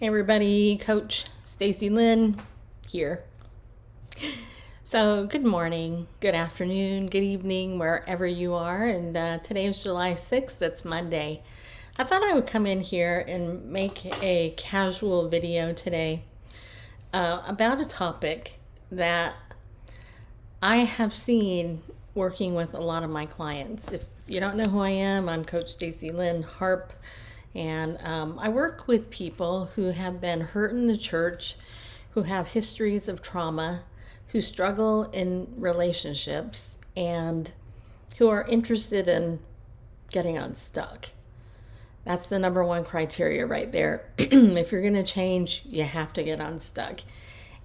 Hey everybody, Coach Stacy Lynn here. So good morning, good afternoon, good evening, wherever you are. And today is July 6th, that's Monday. I thought I would come in here and make a casual video today about a topic that I have seen working with a lot of my clients. If you don't know who I am, I'm Coach Stacy Lynn Harp. And I work with people who have been hurt in the church, who have histories of trauma, who struggle in relationships, and who are interested in getting unstuck. That's the number one criteria right there. If you're going to change, you have to get unstuck.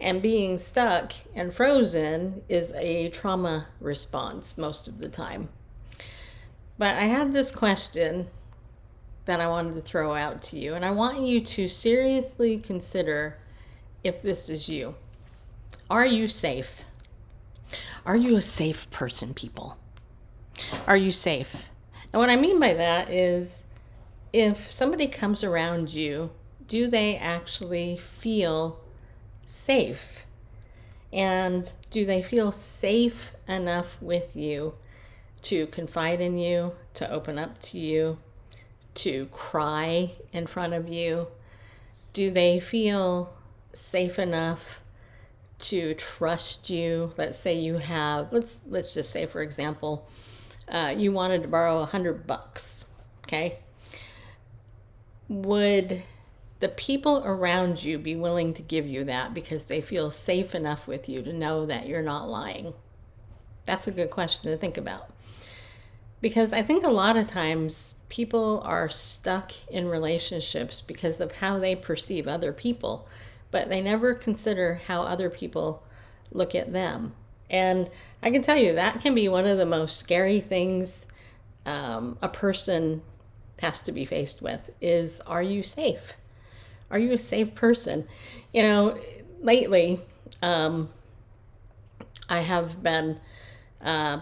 And being stuck and frozen is a trauma response most of the time. But I had this question that I wanted to throw out to you. And I want you to seriously consider if this is you. Are you safe? Are you a safe person, people? Are you safe? And what I mean by that is if somebody comes around you, do they actually feel safe? And do they feel safe enough with you to confide in you, to open up to you, to cry in front of you? Do they feel safe enough to trust you? Let's say you have, let's just say, for example, you wanted to borrow $100, okay? Would the people around you be willing to give you that because they feel safe enough with you to know that you're not lying? That's a good question to think about. Because I think a lot of times people are stuck in relationships because of how they perceive other people, but they never consider how other people look at them. And I can tell you that can be one of the most scary things a person has to be faced with is, are you safe? Are you a safe person? You know, lately I have been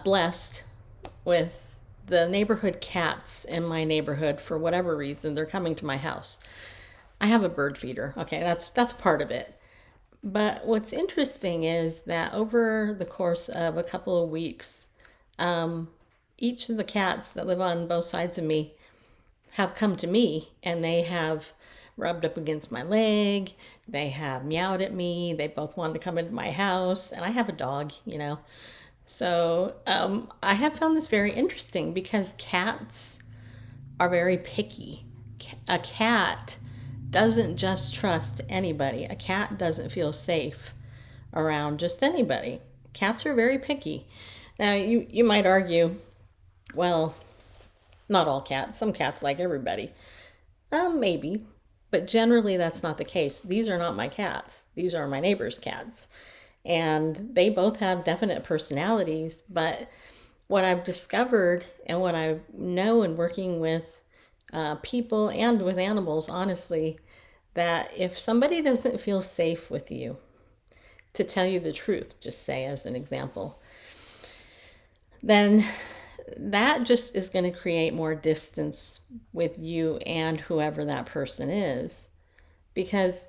blessed with the neighborhood cats in my neighborhood. For whatever reason, they're coming to my house. I have a bird feeder. Okay, that's part of it. But what's interesting is that over the course of a couple of weeks, each of the cats that live on both sides of me have come to me, and they have rubbed up against my leg. They have meowed at me. They both wanted to come into my house, and I have a dog, you know. So I have found this very interesting because cats are very picky. A cat doesn't just trust anybody. A cat doesn't feel safe around just anybody. Cats are very picky. Now, you might argue, well, not all cats. Some cats like everybody. Maybe. But generally, that's not the case. These are not my cats. These are my neighbor's cats. And they both have definite personalities. But what I've discovered and what I know in working with people and with animals, honestly, that if somebody doesn't feel safe with you, to tell you the truth, just say as an example, then that just is going to create more distance with you and whoever that person is. Because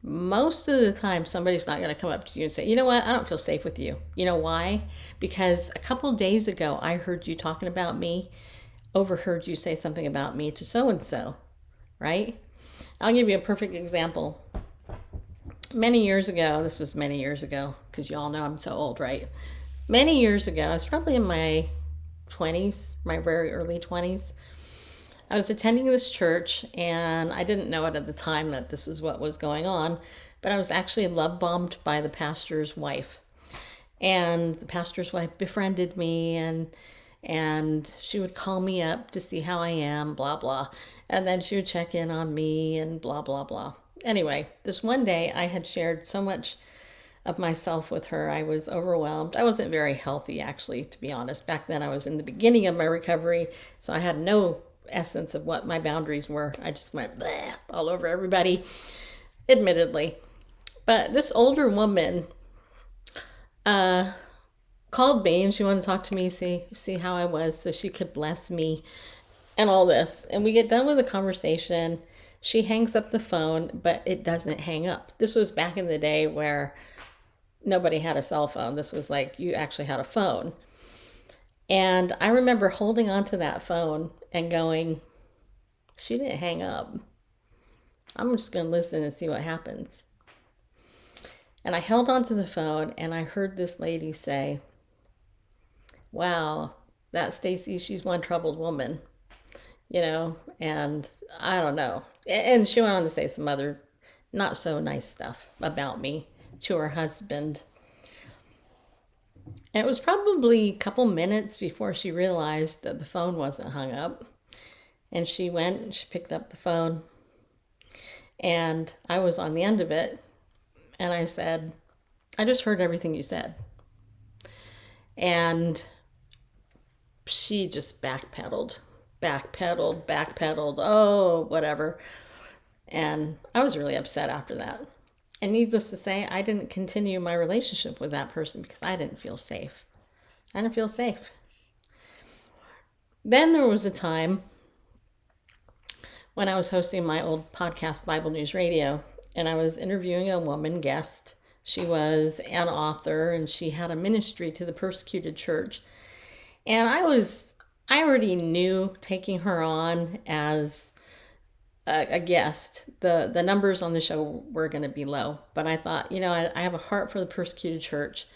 most of the time, somebody's not going to come up to you and say, you know what, I don't feel safe with you. You know why? Because a couple days ago, I heard you talking about me, overheard you say something about me to so-and-so, right? I'll give you a perfect example. Many years ago, this was many years ago, because you all know I'm so old, right? Many years ago, I was probably in my 20s, my very early 20s. I was attending this church, and I didn't know it at the time that this is what was going on, but I was actually love bombed by the pastor's wife. And the pastor's wife befriended me, and she would call me up to see how I am, blah, blah. And then she would check in on me and blah, blah, blah. Anyway, this one day I had shared so much of myself with her. I was overwhelmed. I wasn't very healthy, actually, to be honest. Back then I was in the beginning of my recovery, so I had no essence of what my boundaries were. I just went bleh, all over everybody, admittedly. But this older woman called me, and she wanted to talk to me, see how I was, so she could bless me and all this. And we get done with the conversation. She hangs up the phone, but it doesn't hang up. This was back in the day where nobody had a cell phone. This was like you actually had a phone. And I remember holding onto that phone and going, she didn't hang up. I'm just going to listen and see what happens. And I held onto the phone and I heard this lady say, wow, that Stacy, she's one troubled woman, and I don't know. And she went on to say some other not so nice stuff about me to her husband. And it was probably a couple minutes before she realized that the phone wasn't hung up. And she went and she picked up the phone. And I was on the end of it. And I said, I just heard everything you said. And she just backpedaled, oh, whatever. And I was really upset after that. And needless to say, I didn't continue my relationship with that person because I didn't feel safe. Then there was a time when I was hosting my old podcast, Bible News Radio, and I was interviewing a woman guest. She was an author and she had a ministry to the persecuted church. And I already knew taking her on as a guest, the numbers on the show were going to be low. But I thought, I have a heart for the persecuted church.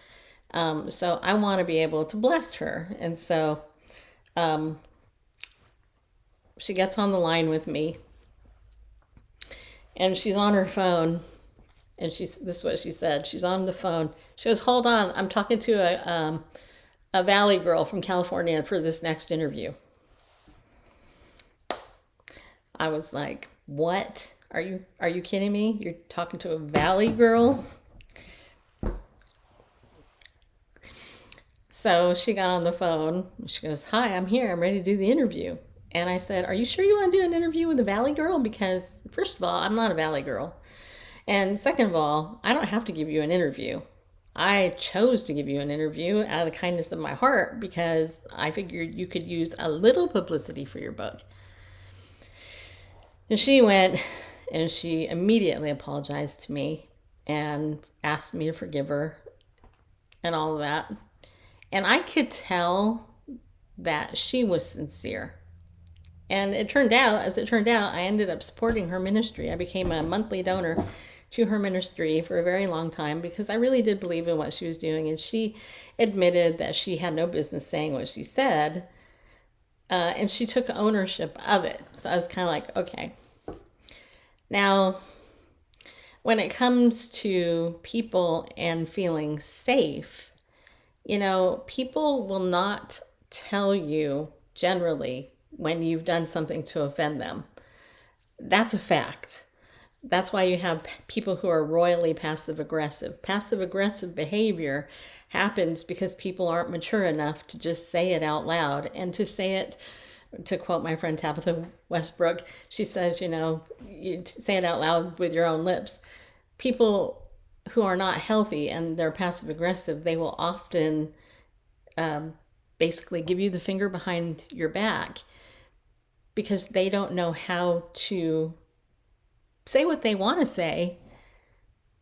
So I want to be able to bless her. And so she gets on the line with me. And she's on her phone. And this is what she said. She's on the phone. She goes, hold on. I'm talking to a Valley girl from California for this next interview. I was like, what? Are you kidding me? You're talking to a Valley girl? So she got on the phone. She goes, hi, I'm here. I'm ready to do the interview. And I said, are you sure you want to do an interview with a Valley girl? Because first of all, I'm not a Valley girl. And second of all, I don't have to give you an interview. I chose to give you an interview out of the kindness of my heart because I figured you could use a little publicity for your book. And she went and she immediately apologized to me and asked me to forgive her and all of that. And I could tell that she was sincere. And as it turned out, I ended up supporting her ministry. I became a monthly donor to her ministry for a very long time because I really did believe in what she was doing. And she admitted that she had no business saying what she said. And she took ownership of it. So I was kind of like, okay. Now, when it comes to people and feeling safe, people will not tell you generally when you've done something to offend them. That's a fact. That's why you have people who are royally passive-aggressive. Passive-aggressive behavior happens because people aren't mature enough to just say it out loud and to say it, to quote my friend Tabitha Westbrook, she says, you say it out loud with your own lips. People who are not healthy and they're passive-aggressive, they will often basically give you the finger behind your back because they don't know how to say what they want to say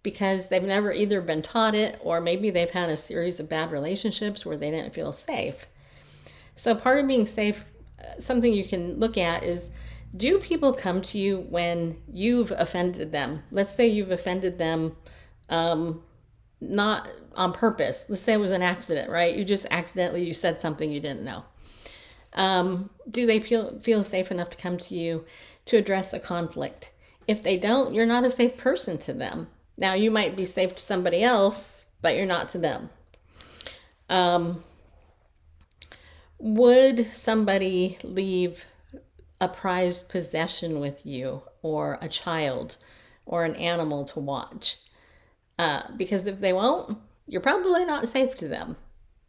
because they've never either been taught it or maybe they've had a series of bad relationships where they didn't feel safe. So part of being safe, something you can look at is, do people come to you when you've offended them? Let's say you've offended them not on purpose. Let's say it was an accident, right? You said something you didn't know. Do they feel safe enough to come to you to address a conflict? If they don't, you're not a safe person to them. Now, you might be safe to somebody else, but you're not to them. Would somebody leave a prized possession with you, or a child, or an animal to watch? Because if they won't, you're probably not safe to them,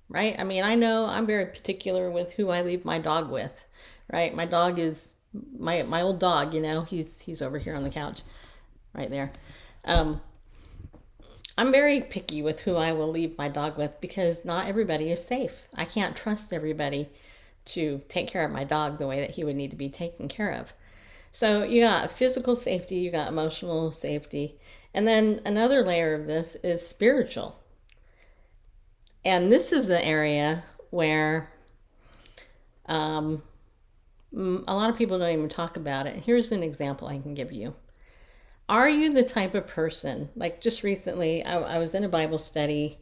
right? I mean, I know I'm very particular with who I leave my dog with, right? My dog is my old dog, he's over here on the couch right there. I'm very picky with who I will leave my dog with because not everybody is safe. I can't trust everybody to take care of my dog the way that he would need to be taken care of. So you got physical safety, you got emotional safety, and then another layer of this is spiritual. And this is the area where a lot of people don't even talk about it. Here's an example I can give you. Are you the type of person, like just recently, I was in a Bible study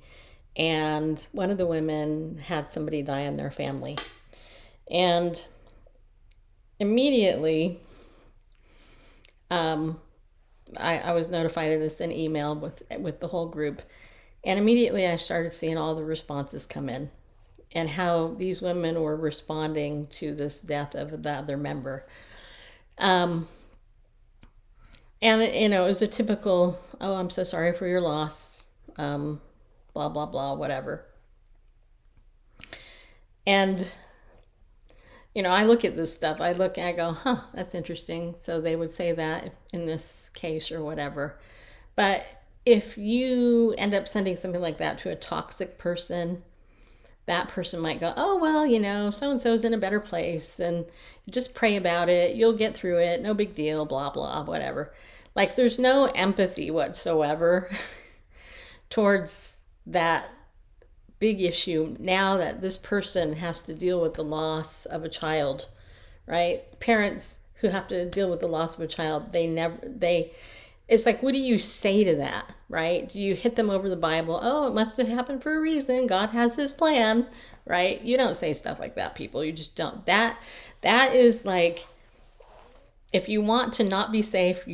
and one of the women had somebody die in their family. And immediately, I was notified of this in email with the whole group. And immediately I started seeing all the responses come in and how these women were responding to this death of the other member. And, it was a typical, oh, I'm so sorry for your loss, blah, blah, blah, whatever. And, I look at this stuff. I go, huh, that's interesting. So they would say that in this case or whatever. But if you end up sending something like that to a toxic person, that person might go, oh, well, so-and-so's in a better place and just pray about it. You'll get through it. No big deal, blah, blah, whatever. Like there's no empathy whatsoever towards that big issue now that this person has to deal with the loss of a child, right? Parents who have to deal with the loss of a child, it's like, what do you say to that, right? Do you hit them over the Bible? Oh, it must have happened for a reason. God has his plan, right? You don't say stuff like that, people. You just don't. That is like, if you want to not be safe,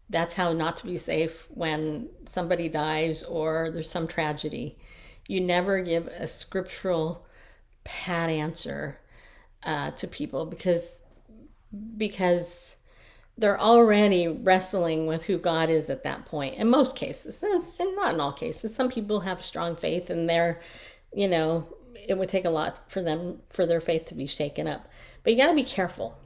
that's how not to be safe when somebody dies or there's some tragedy. You never give a scriptural pat answer to people because they're already wrestling with who God is at that point. In most cases, and not in all cases, some people have strong faith and it would take a lot for their faith to be shaken up. But you got to be careful.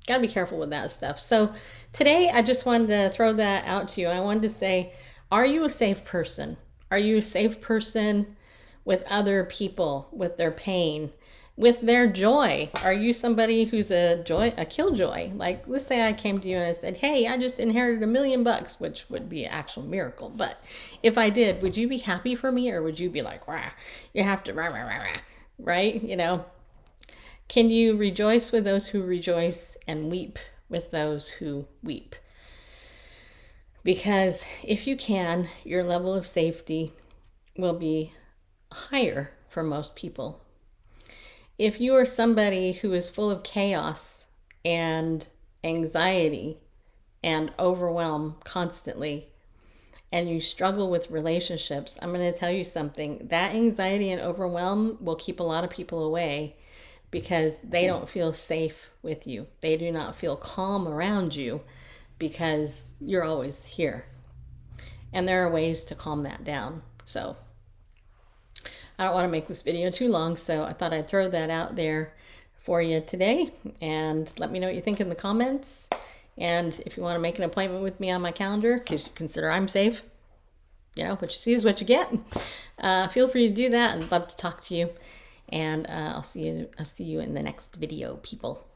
Got to be careful with that stuff. So today I just wanted to throw that out to you. I wanted to say, are you a safe person? Are you a safe person with other people, with their pain, with their joy? Are you somebody who's a killjoy? Like, let's say I came to you and I said, hey, I just inherited $1 million, which would be an actual miracle. But if I did, would you be happy for me? Or would you be like, rah, you have to rah, rah, rah, rah, right? Can you rejoice with those who rejoice and weep with those who weep? Because if you can, your level of safety will be higher for most people. If you are somebody who is full of chaos and anxiety and overwhelm constantly, and you struggle with relationships, I'm going to tell you something. That anxiety and overwhelm will keep a lot of people away because they don't feel safe with you. They do not feel calm around you because you're always here. And there are ways to calm that down. So I don't want to make this video too long, so I thought I'd throw that out there for you today. And let me know what you think in the comments. And if you want to make an appointment with me on my calendar, because you consider I'm safe, what you see is what you get, feel free to do that. I'd love to talk to you. And I'll see you in the next video, people.